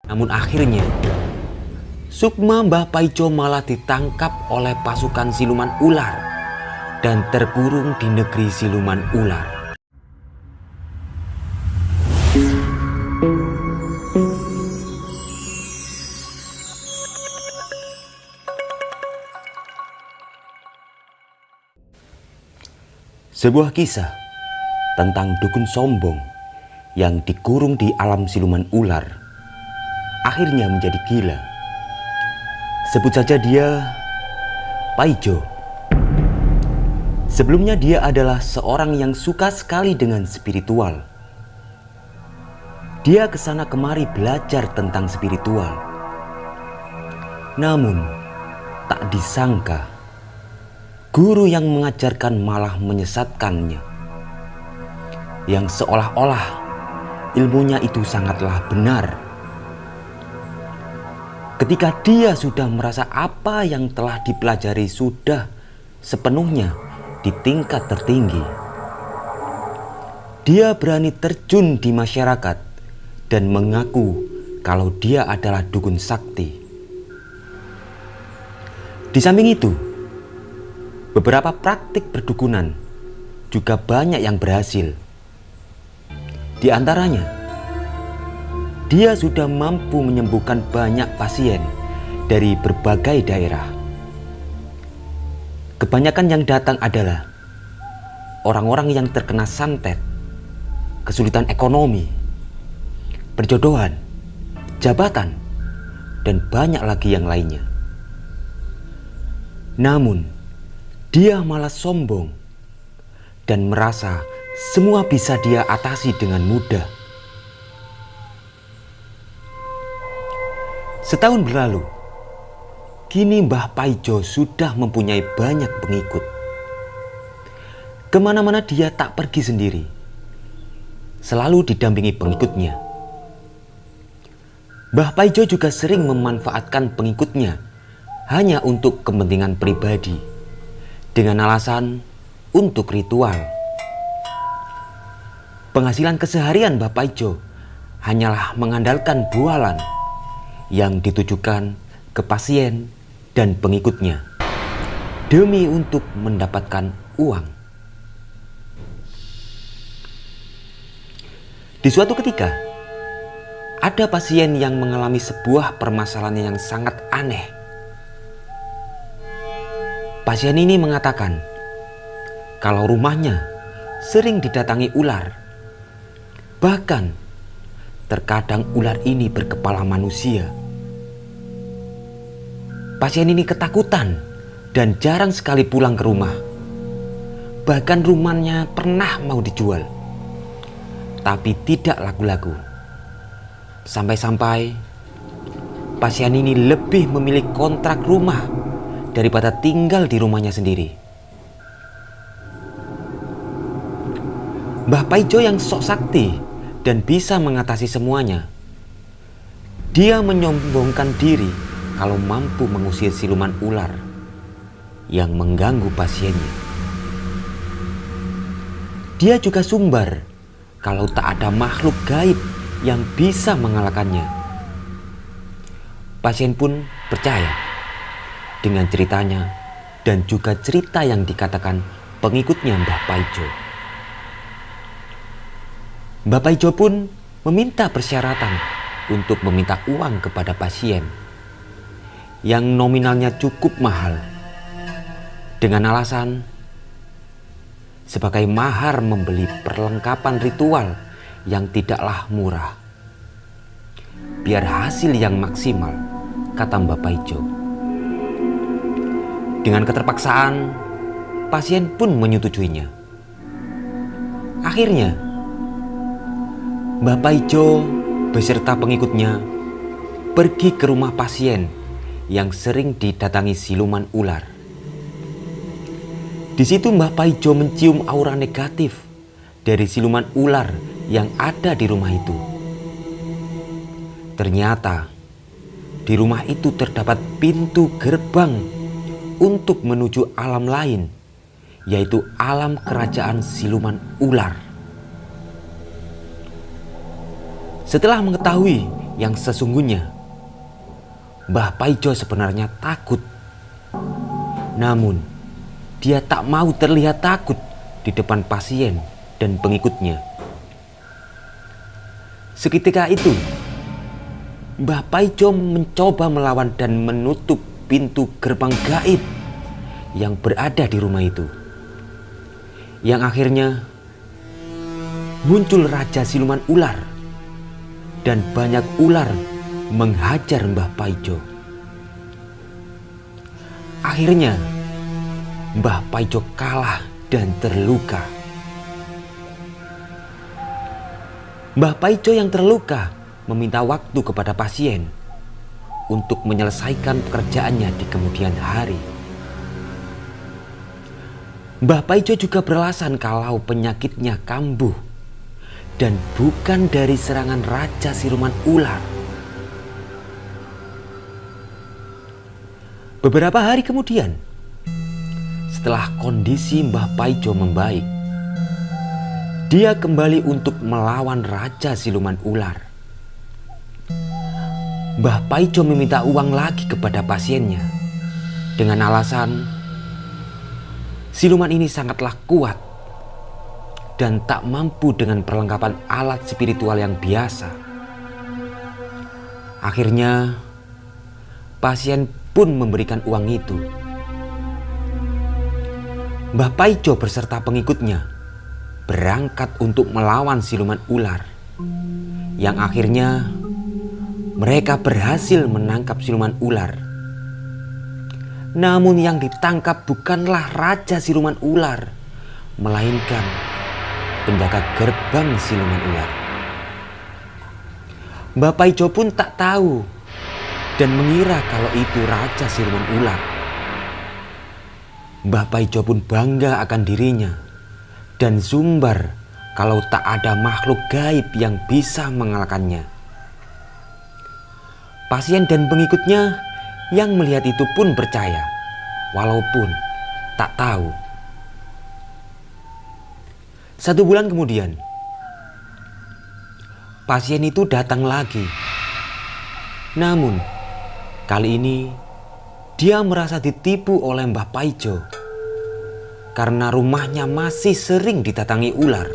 Namun akhirnya Sukma Mbah Paijo malah ditangkap oleh pasukan siluman ular dan terkurung di negeri siluman ular. Sebuah kisah tentang dukun sombong yang dikurung di alam siluman ular akhirnya menjadi gila. Sebut saja dia Paijo. Sebelumnya dia adalah seorang yang suka sekali dengan spiritual. Dia kesana kemari belajar tentang spiritual. Namun tak disangka guru yang mengajarkan malah menyesatkannya, yang seolah-olah ilmunya itu sangatlah benar. Ketika dia sudah merasa apa yang telah dipelajari sudah sepenuhnya di tingkat tertinggi, dia berani terjun di masyarakat dan mengaku kalau dia adalah dukun sakti. Di samping itu, beberapa praktik perdukunan juga banyak yang berhasil. Di antaranya, dia sudah mampu menyembuhkan banyak pasien dari berbagai daerah. Kebanyakan yang datang adalah orang-orang yang terkena santet, kesulitan ekonomi, perjodohan, jabatan, dan banyak lagi yang lainnya. Namun dia malah sombong dan merasa semua bisa dia atasi dengan mudah. Setahun berlalu, kini Mbah Paijo sudah mempunyai banyak pengikut. Kemana-mana dia tak pergi sendiri, selalu didampingi pengikutnya. Mbah Paijo juga sering memanfaatkan pengikutnya hanya untuk kepentingan pribadi, dengan alasan untuk ritual. Penghasilan keseharian Mbah Paijo hanyalah mengandalkan bualan yang ditujukan ke pasien dan pengikutnya demi untuk mendapatkan uang. Di suatu ketika, ada pasien yang mengalami sebuah permasalahan yang sangat aneh. Pasien ini mengatakan kalau rumahnya sering didatangi ular. Bahkan terkadang ular ini berkepala manusia. Pasien ini ketakutan dan jarang sekali pulang ke rumah. Bahkan rumahnya pernah mau dijual, tapi tidak laku-laku. Sampai-sampai pasien ini lebih memilih kontrak rumah daripada tinggal di rumahnya sendiri. Mbah Paijo yang sok sakti dan bisa mengatasi semuanya, dia menyombongkan diri kalau mampu mengusir siluman ular yang mengganggu pasiennya. Dia juga sumbar kalau tak ada makhluk gaib yang bisa mengalahkannya. Pasien pun percaya dengan ceritanya dan juga cerita yang dikatakan pengikutnya Mbah Paijo. Mbah Paijo pun meminta persyaratan untuk meminta uang kepada pasien yang nominalnya cukup mahal, dengan alasan sebagai mahar membeli perlengkapan ritual yang tidaklah murah, biar hasil yang maksimal, kata Mbah Paijo. Dengan keterpaksaan, pasien pun menyetujuinya. Akhirnya, Mbah Paijo beserta pengikutnya pergi ke rumah pasien yang sering didatangi siluman ular. Di situ Mbah Paijo mencium aura negatif dari siluman ular yang ada di rumah itu. Ternyata di rumah itu terdapat pintu gerbang untuk menuju alam lain, yaitu alam kerajaan siluman ular. Setelah mengetahui yang sesungguhnya. Mbah Paijo sebenarnya takut. Namun, dia tak mau terlihat takut di depan pasien dan pengikutnya. Seketika itu, Mbah Paijo mencoba melawan dan menutup pintu gerbang gaib yang berada di rumah itu. Yang akhirnya muncul Raja Siluman Ular dan banyak ular menghajar Mbah Paijo. Akhirnya Mbah Paijo kalah dan terluka. Mbah Paijo yang terluka meminta waktu kepada pasien untuk menyelesaikan pekerjaannya di kemudian hari. Mbah Paijo juga beralasan kalau penyakitnya kambuh dan bukan dari serangan Raja Siluman Ular. Beberapa hari kemudian, setelah kondisi Mbah Paijo membaik, dia kembali untuk melawan Raja Siluman Ular. Mbah Paijo meminta uang lagi kepada pasiennya dengan alasan siluman ini sangatlah kuat dan tak mampu dengan perlengkapan alat spiritual yang biasa. Akhirnya pasien pun memberikan uang itu. Mbah Paijo beserta pengikutnya berangkat untuk melawan siluman ular, yang akhirnya mereka berhasil menangkap siluman ular. Namun yang ditangkap bukanlah Raja Siluman Ular, melainkan penjaga gerbang siluman ular. Mbah Paijo pun tak tahu dan mengira kalau itu Raja Siluman Ular. Mbah Paijo pun bangga akan dirinya dan sumbar kalau tak ada makhluk gaib yang bisa mengalahkannya. Pasien dan pengikutnya yang melihat itu pun percaya, walaupun tak tahu. 1 bulan kemudian, pasien itu datang lagi. Namun, kali ini dia merasa ditipu oleh Mbah Paijo karena rumahnya masih sering didatangi ular.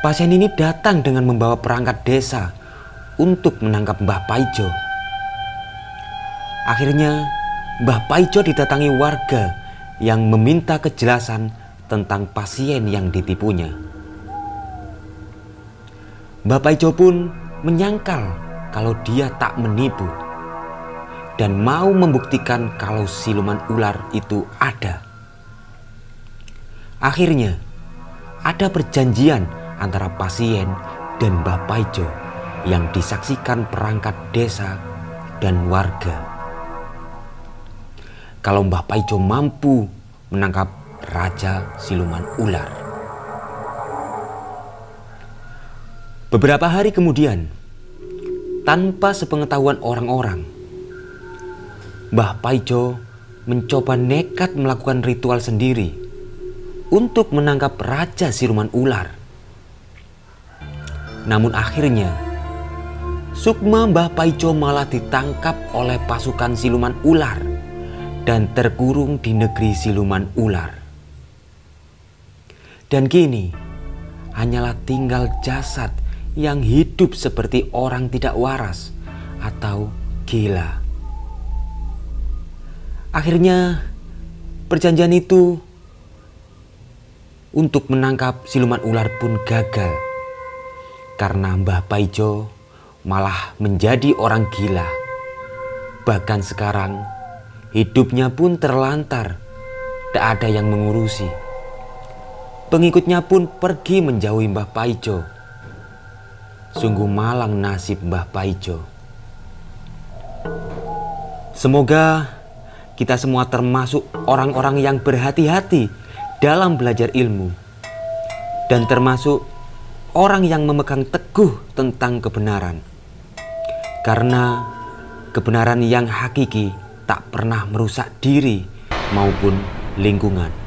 Pasien ini datang dengan membawa perangkat desa untuk menangkap Mbah Paijo. Akhirnya Mbah Paijo didatangi warga yang meminta kejelasan tentang pasien yang ditipunya. Mbah Paijo pun menyangkal kalau dia tak menipu dan mau membuktikan kalau siluman ular itu ada. Akhirnya ada perjanjian antara pasien dan Mbah Paijo yang disaksikan perangkat desa dan warga. Kalau Mbah Paijo mampu menangkap Raja Siluman Ular. Beberapa hari kemudian, tanpa sepengetahuan orang-orang, Mbah Paijo mencoba nekat melakukan ritual sendiri untuk menangkap Raja Siluman Ular. Namun akhirnya sukma Mbah Paijo malah ditangkap oleh pasukan siluman ular dan terkurung di negeri siluman ular. Dan kini hanyalah tinggal jasad yang hidup seperti orang tidak waras atau gila. Akhirnya perjanjian itu untuk menangkap siluman ular pun gagal karena Mbah Paijo malah menjadi orang gila. Bahkan sekarang hidupnya pun terlantar, tak ada yang mengurusi. Pengikutnya pun pergi menjauhi Mbah Paijo. Sungguh malang nasib Mbah Paijo. Semoga kita semua termasuk orang-orang yang berhati-hati dalam belajar ilmu, dan termasuk orang yang memegang teguh tentang kebenaran. Karena kebenaran yang hakiki tak pernah merusak diri maupun lingkungan.